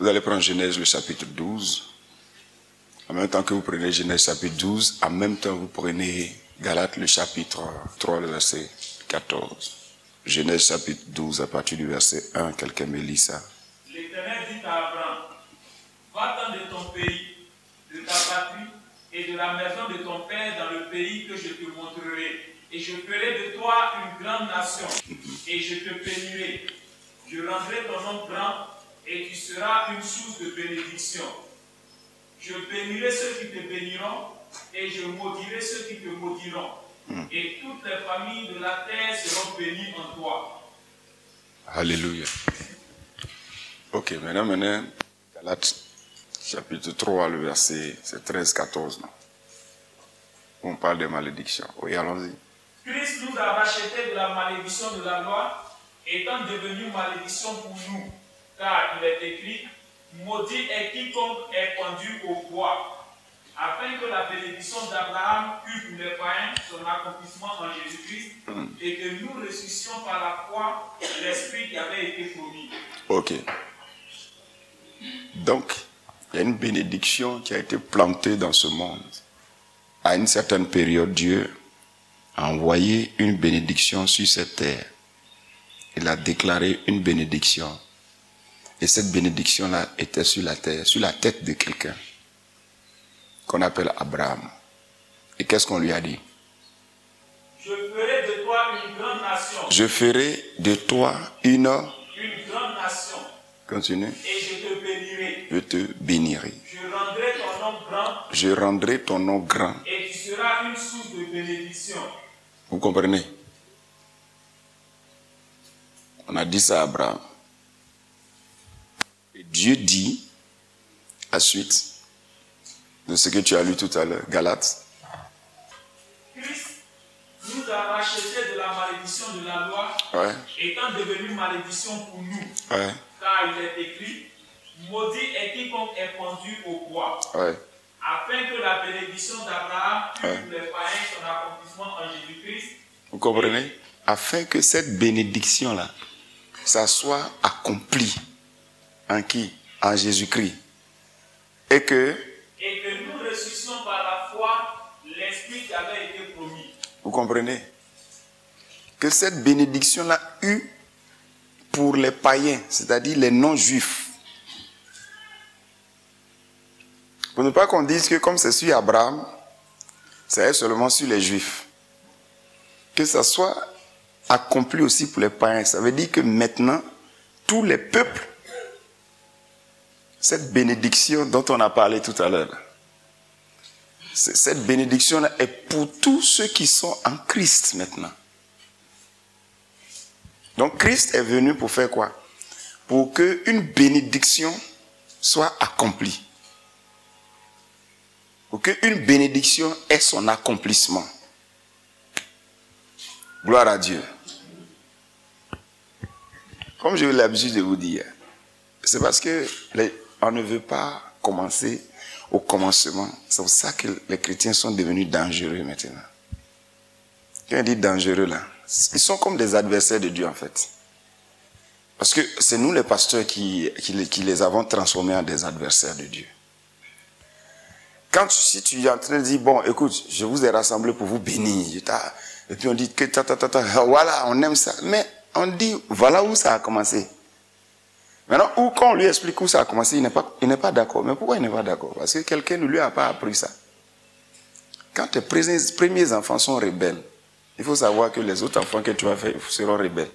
Vous allez prendre Genèse le chapitre 12. En même temps que vous prenez Genèse chapitre 12, en même temps vous prenez Galates le chapitre 3, le verset 14. Genèse chapitre 12, à partir du verset 1, quelqu'un me lit ça. L'Éternel dit à Abraham, va-t'en de ton pays, de ta patrie et de la maison de ton père dans le pays que je te montrerai. Et je ferai de toi une grande nation, et je te bénirai. Je rendrai ton nom grand, et tu seras une source de bénédiction. Je bénirai ceux qui te béniront, et je maudirai ceux qui te maudiront. Et toutes les familles de la terre seront bénies en toi. Alléluia. Ok, maintenant, Galates chapitre 3, le verset 13-14. On parle des malédictions. Oui, allons-y. Christ nous a rachetés de la malédiction de la loi, étant devenu malédiction pour nous. Car il est écrit, maudit est quiconque est pendu au bois, afin que la bénédiction d'Abraham eût pour les païens son accomplissement en Jésus-Christ, et que nous ressuscitions par la foi l'Esprit qui avait été promis. Ok. Donc, il y a une bénédiction qui a été plantée dans ce monde. À une certaine période, Dieu a envoyé une bénédiction sur cette terre. Il a déclaré une bénédiction. Et cette bénédiction-là était sur la terre, sur la tête de quelqu'un qu'on appelle Abraham. Et qu'est-ce qu'on lui a dit? Je ferai de toi une grande nation. Je ferai de toi une grande nation. Continue. Et je te bénirai. Je te bénirai. Je rendrai ton nom grand. Je rendrai ton nom grand. Et tu seras une source de bénédiction. Vous comprenez? On a dit ça à Abraham. Et Dieu dit, à suite de ce que tu as lu tout à l'heure, Galates. Christ nous a rachetés de la malédiction de la loi, étant devenu malédiction pour nous. Car il est écrit, maudit est quiconque est pendu au bois. Afin que la bénédiction d'Abraham eût pour les païens son accomplissement en Jésus-Christ. Vous comprenez? Afin que cette bénédiction-là, ça soit accomplie en qui? En Jésus-Christ. Et que nous ressuscitions par la foi l'Esprit qui avait été promis. Vous comprenez? Que cette bénédiction-là eut pour les païens, c'est-à-dire les non-juifs. Pour ne pas qu'on dise que comme c'est sur Abraham, c'est seulement sur les juifs. Que ça soit accompli aussi pour les païens. Ça veut dire que maintenant, tous les peuples, cette bénédiction dont on a parlé tout à l'heure, cette bénédiction-là est pour tous ceux qui sont en Christ maintenant. Donc Christ est venu pour faire quoi? Pour qu'une bénédiction soit accomplie. Pour qu'une bénédiction ait son accomplissement. Gloire à Dieu. Comme j'ai eu l'habitude de vous dire, c'est parce que on ne veut pas commencer au commencement. C'est pour ça que les chrétiens sont devenus dangereux maintenant. Quand on dit dangereux là, ils sont comme des adversaires de Dieu en fait. Parce que c'est nous les pasteurs qui les avons transformés en des adversaires de Dieu. Si tu es en train de dire, bon écoute, je vous ai rassemblés pour vous bénir. Et puis on dit que voilà, on aime ça. Mais on dit, voilà où ça a commencé. Maintenant, quand on lui explique où ça a commencé, il n'est pas d'accord. Mais pourquoi il n'est pas d'accord? Parce que quelqu'un ne lui a pas appris ça. Quand tes premiers enfants sont rebelles, il faut savoir que les autres enfants que tu vas faire seront rebelles.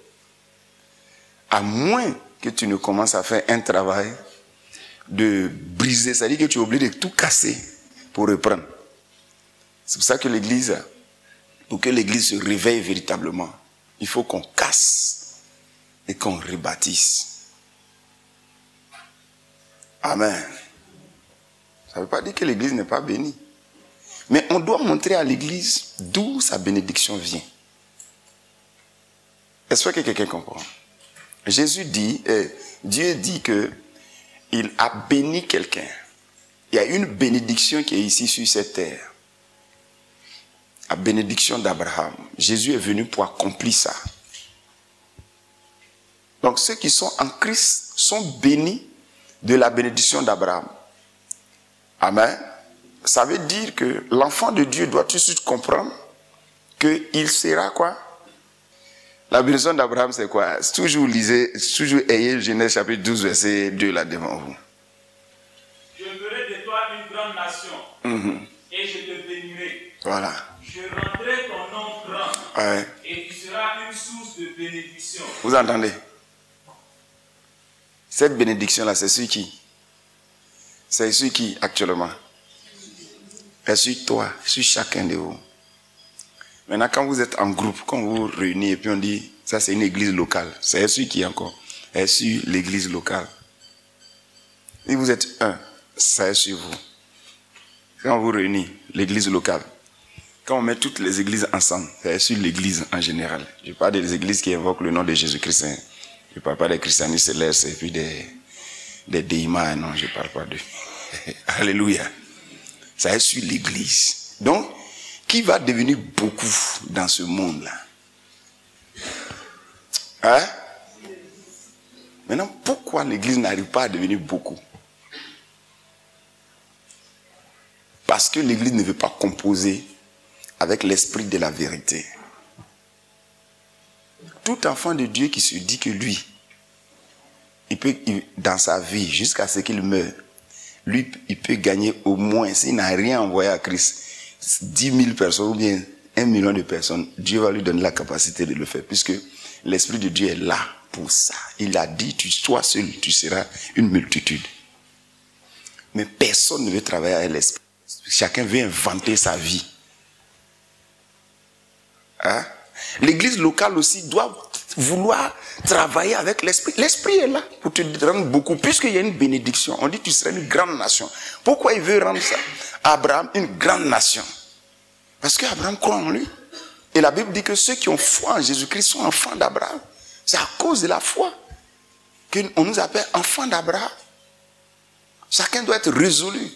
À moins que tu ne commences à faire un travail de briser, c'est-à-dire que tu es obligé de tout casser pour reprendre. C'est pour ça que l'Église, pour que l'Église se réveille véritablement, il faut qu'on casse et qu'on rebâtisse. Amen. Ça ne veut pas dire que l'Église n'est pas bénie. Mais on doit montrer à l'Église d'où sa bénédiction vient. Est-ce que quelqu'un comprend? Jésus dit, Dieu dit que il a béni quelqu'un. Il y a une bénédiction qui est ici sur cette terre. La bénédiction d'Abraham. Jésus est venu pour accomplir ça. Donc ceux qui sont en Christ sont bénis de la bénédiction d'Abraham. Amen. Ça veut dire que l'enfant de Dieu doit tout de suite comprendre qu'il sera quoi? La bénédiction d'Abraham, c'est quoi? Toujours lisez, toujours ayez Genèse chapitre 12, verset 2 là devant vous. Je ferai de toi une grande nation et je te bénirai. Voilà. Je rendrai ton nom grand et tu seras une source de bénédiction. Vous entendez? Cette bénédiction-là, c'est sur qui? C'est sur qui actuellement? C'est sur toi, sur chacun de vous. Maintenant, quand vous êtes en groupe, quand vous vous réunissez et puis on dit, ça c'est une église locale, c'est sur qui encore? C'est sur l'église locale. Si vous êtes un, c'est sur vous. Quand vous réunissez, l'église locale. Quand on met toutes les églises ensemble, c'est sur l'église en général. Je parle des églises qui invoquent le nom de Jésus-Christ. Je ne parle pas des christianistes célestes et puis des déimas, non, je ne parle pas d'eux. Alléluia. Ça est sur l'église. Donc, qui va devenir beaucoup dans ce monde-là? Hein? Maintenant, pourquoi l'église n'arrive pas à devenir beaucoup? Parce que l'église ne veut pas composer avec l'esprit de la vérité. Tout enfant de Dieu qui se dit que lui, dans sa vie, jusqu'à ce qu'il meure, lui, il peut gagner au moins, s'il n'a rien envoyé à Christ, 10 000 personnes ou bien 1 million de personnes, Dieu va lui donner la capacité de le faire, puisque l'Esprit de Dieu est là pour ça. Il a dit, toi seul, tu seras une multitude. Mais personne ne veut travailler avec l'Esprit. Chacun veut inventer sa vie. Hein? L'église locale aussi doit vouloir travailler avec l'Esprit. L'Esprit est là pour te rendre beaucoup, puisqu'il y a une bénédiction. On dit tu seras une grande nation. Pourquoi il veut rendre ça à Abraham une grande nation? Parce qu'Abraham croit en lui. Et la Bible dit que ceux qui ont foi en Jésus-Christ sont enfants d'Abraham. C'est à cause de la foi qu'on nous appelle enfants d'Abraham. Chacun doit être résolu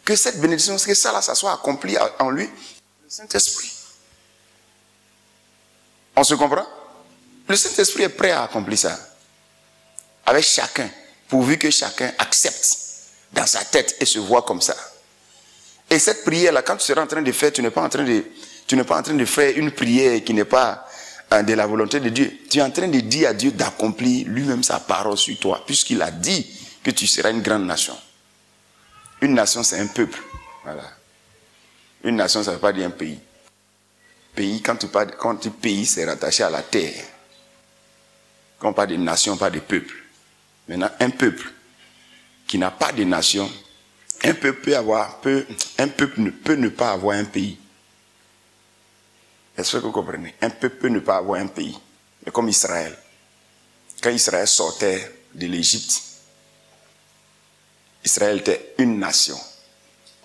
que cette bénédiction, que ça là, ça soit accompli en lui, le Saint-Esprit. On se comprend? Le Saint-Esprit est prêt à accomplir ça. Avec chacun, pourvu que chacun accepte dans sa tête et se voit comme ça. Et cette prière-là, quand tu seras en train de faire, tu n'es pas en train de faire une prière qui n'est pas de la volonté de Dieu. Tu es en train de dire à Dieu d'accomplir lui-même sa parole sur toi, puisqu'il a dit que tu seras une grande nation. Une nation, c'est un peuple. Voilà. Une nation, ça ne veut pas dire un pays. Pays, quand tu dis pays, c'est rattaché à la terre. Quand on parle de nation, on parle de peuple. Maintenant, un peuple qui n'a pas de nation, un peuple ne peut ne pas avoir un pays. Est-ce que vous comprenez? Un peuple peut ne pas avoir un pays. Mais comme Israël. Quand Israël sortait de l'Égypte, Israël était une nation.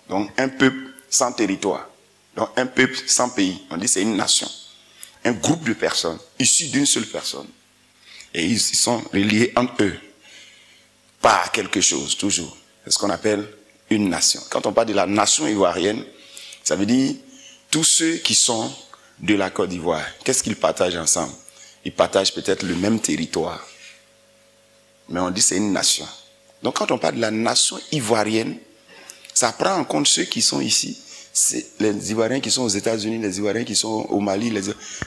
Donc un peuple sans territoire. Donc un peuple sans pays. On dit c'est une nation. Un groupe de personnes issus d'une seule personne. Et ils sont reliés entre eux par quelque chose, toujours. C'est ce qu'on appelle une nation. Quand on parle de la nation ivoirienne, ça veut dire tous ceux qui sont de la Côte d'Ivoire. Qu'est-ce qu'ils partagent ensemble? Ils partagent peut-être le même territoire. Mais on dit c'est une nation. Donc quand on parle de la nation ivoirienne, ça prend en compte ceux qui sont ici. C'est les Ivoiriens qui sont aux États-Unis, les Ivoiriens qui sont au Mali.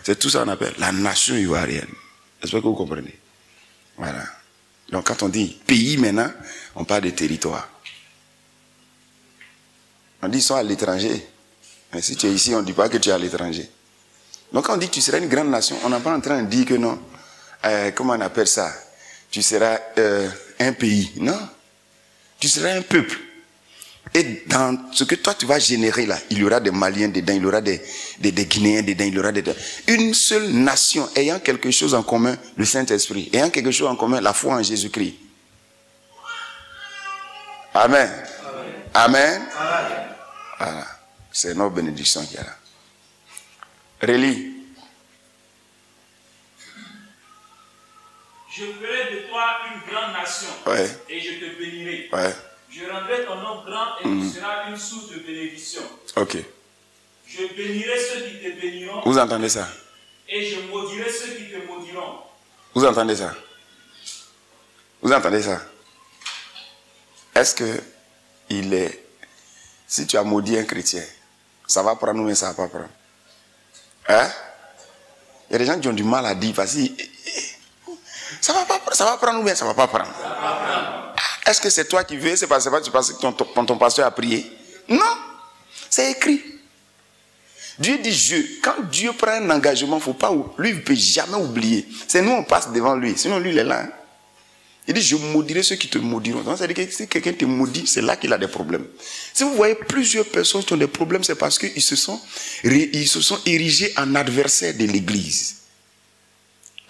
C'est tout ça qu'on appelle la nation ivoirienne. J'espère que vous comprenez. Voilà. Donc quand on dit pays maintenant, on parle de territoire. On dit ils sont à l'étranger. Mais si tu es ici, on ne dit pas que tu es à l'étranger. Donc quand on dit que tu seras une grande nation, on n'est pas en train de dire que non. Comment on appelle ça? Tu seras un pays. Non. Tu seras un peuple. Et dans ce que toi tu vas générer là, il y aura des Maliens dedans, il y aura des Guinéens dedans, il y aura une seule nation ayant quelque chose en commun, le Saint-Esprit, ayant quelque chose en commun, la foi en Jésus-Christ. Amen. Amen. Amen. Voilà. C'est notre bénédiction qui est là. Relis. Je ferai de toi une grande nation et je te bénirai. Je rendrai ton nom grand et tu seras une source de bénédiction. Ok. Je bénirai ceux qui te béniront. Vous entendez ça? Et je maudirai ceux qui te maudiront. Vous entendez ça? Vous entendez ça? est-ce que il est... Si tu as maudit un chrétien, ça va prendre ou bien ça va pas prendre? Hein? Il y a des gens qui ont du mal à dire, vas-y, ça va prendre ou bien ça va pas prendre? Est-ce que c'est toi qui veux? C'est pas tu penses que ton pasteur a prié? Non, c'est écrit. Dieu dit quand Dieu prend un engagement, il ne faut pas, lui il ne peut jamais oublier. C'est nous on passe devant lui, sinon lui il est là. Hein? Il dit je maudirai ceux qui te maudiront. Donc, c'est-à-dire que si quelqu'un te maudit, c'est là qu'il a des problèmes. Si vous voyez plusieurs personnes qui ont des problèmes, c'est parce qu'ils se sont érigés en adversaires de l'église.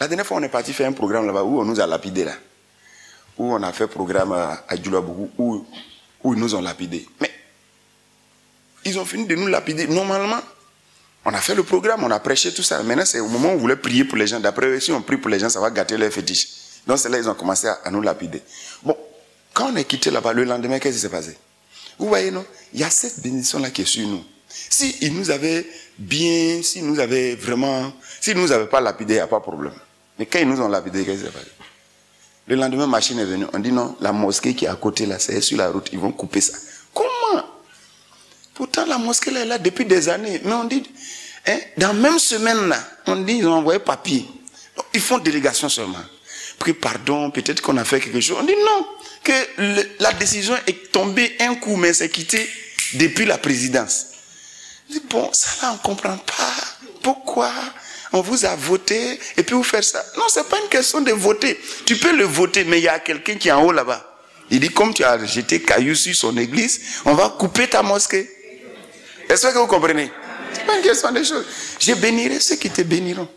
La dernière fois on est parti faire un programme là-bas où on nous a lapidé là. Où on a fait un programme à Djoulabougou où ils nous ont lapidé. Mais ils ont fini de nous lapider. Normalement, on a fait le programme, on a prêché tout ça. Maintenant, c'est au moment où on voulait prier pour les gens. D'après eux, si on prie pour les gens, ça va gâter leur fétiche. Donc c'est là ils ont commencé à nous lapider. Bon, quand on est quitté là-bas, le lendemain, qu'est-ce qui s'est passé? Vous voyez, non? Il y a cette bénédiction-là qui est sur nous. S'ils nous avaient bien, s'ils nous avaient pas lapidé, il n'y a pas de problème. Mais quand ils nous ont lapidé, qu'est-ce qui s'est passé? Le lendemain, machine est venue. On dit non, la mosquée qui est à côté là, c'est sur la route, ils vont couper ça. Comment? Pourtant, la mosquée là est là depuis des années. Mais on dit, hein, dans la même semaine là, on dit, ils ont envoyé papier. Donc, ils font délégation seulement. Puis pardon, peut-être qu'on a fait quelque chose. On dit non, que la décision est tombée un coup, mais c'est quitté depuis la présidence. On dit bon, ça là on ne comprend pas. Pourquoi on vous a voté et puis vous faites ça? Non, ce n'est pas une question de voter. Tu peux le voter, mais il y a quelqu'un qui est en haut là-bas. Il dit comme tu as jeté caillou sur son église, on va couper ta mosquée. Est-ce que vous comprenez? Ce n'est pas une question de choses. Je bénirai ceux qui te béniront.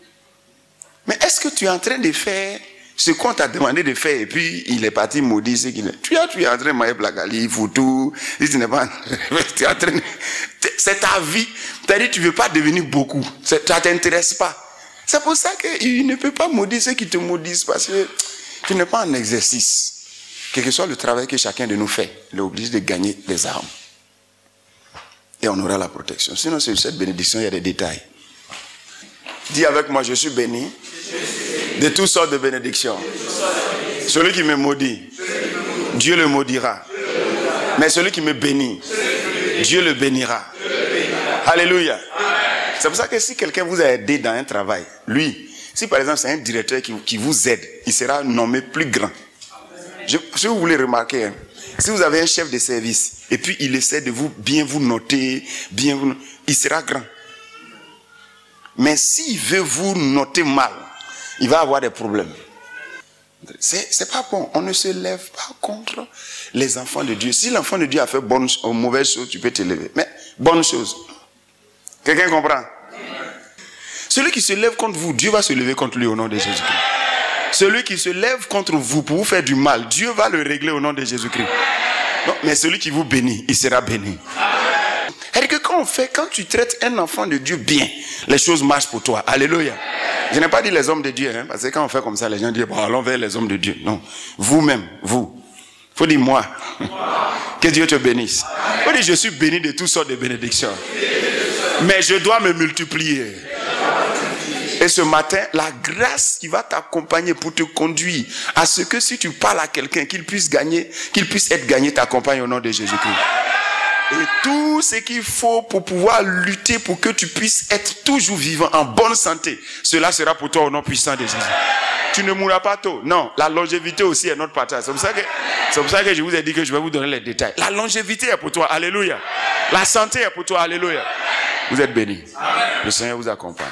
Mais est-ce que tu es en train de faire ce qu'on t'a demandé de faire et puis il est parti maudit ce qu'il est? Tu es en train de manger blagali, foutu, tu n'es pas tu es en train de... C'est ta vie. C'est-à-dire tu ne veux pas devenir beaucoup. Ça ne t'intéresse pas. C'est pour ça qu'il ne peut pas maudire ceux qui te maudissent parce que tu n'es pas en exercice. Quel que soit le travail que chacun de nous fait, il est obligé de gagner les armes. Et on aura la protection. Sinon, sur cette bénédiction, il y a des détails. Dis avec moi, je suis béni de toutes sortes de bénédictions. Celui qui me maudit, Dieu le maudira. Mais celui qui me bénit, Dieu le bénira. Alléluia. C'est pour ça que si quelqu'un vous a aidé dans un travail, lui, si par exemple c'est un directeur qui vous aide, il sera nommé plus grand. Si vous voulez remarquer, hein, si vous avez un chef de service et puis il essaie de bien vous noter, il sera grand. Mais s'il veut vous noter mal, il va avoir des problèmes. C'est pas bon. On ne se lève pas contre les enfants de Dieu. Si l'enfant de Dieu a fait bonne ou mauvaise chose, tu peux te lever. Mais bonne chose. Quelqu'un comprend? Celui qui se lève contre vous, Dieu va se lever contre lui au nom de Jésus-Christ. Celui qui se lève contre vous pour vous faire du mal, Dieu va le régler au nom de Jésus-Christ. Non, mais celui qui vous bénit, il sera béni. C'est-à-dire que quand tu traites un enfant de Dieu bien, les choses marchent pour toi. Alléluia. Je n'ai pas dit les hommes de Dieu, hein, parce que quand on fait comme ça, les gens disent, bon, allons vers les hommes de Dieu. Non, vous-même, vous. Il faut dire moi. Que Dieu te bénisse. Il faut dire, je suis béni de toutes sortes de bénédictions. Mais je dois me multiplier. Et ce matin, la grâce qui va t'accompagner pour te conduire à ce que si tu parles à quelqu'un, qu'il puisse être gagné, t'accompagne au nom de Jésus-Christ. Et tout ce qu'il faut pour pouvoir lutter pour que tu puisses être toujours vivant, en bonne santé, cela sera pour toi au nom puissant de Jésus. Tu ne mourras pas tôt. Non, la longévité aussi est notre partage. C'est pour ça que je vous ai dit que je vais vous donner les détails. La longévité est pour toi. Alléluia. La santé est pour toi. Alléluia. Vous êtes bénis. Le Seigneur vous accompagne.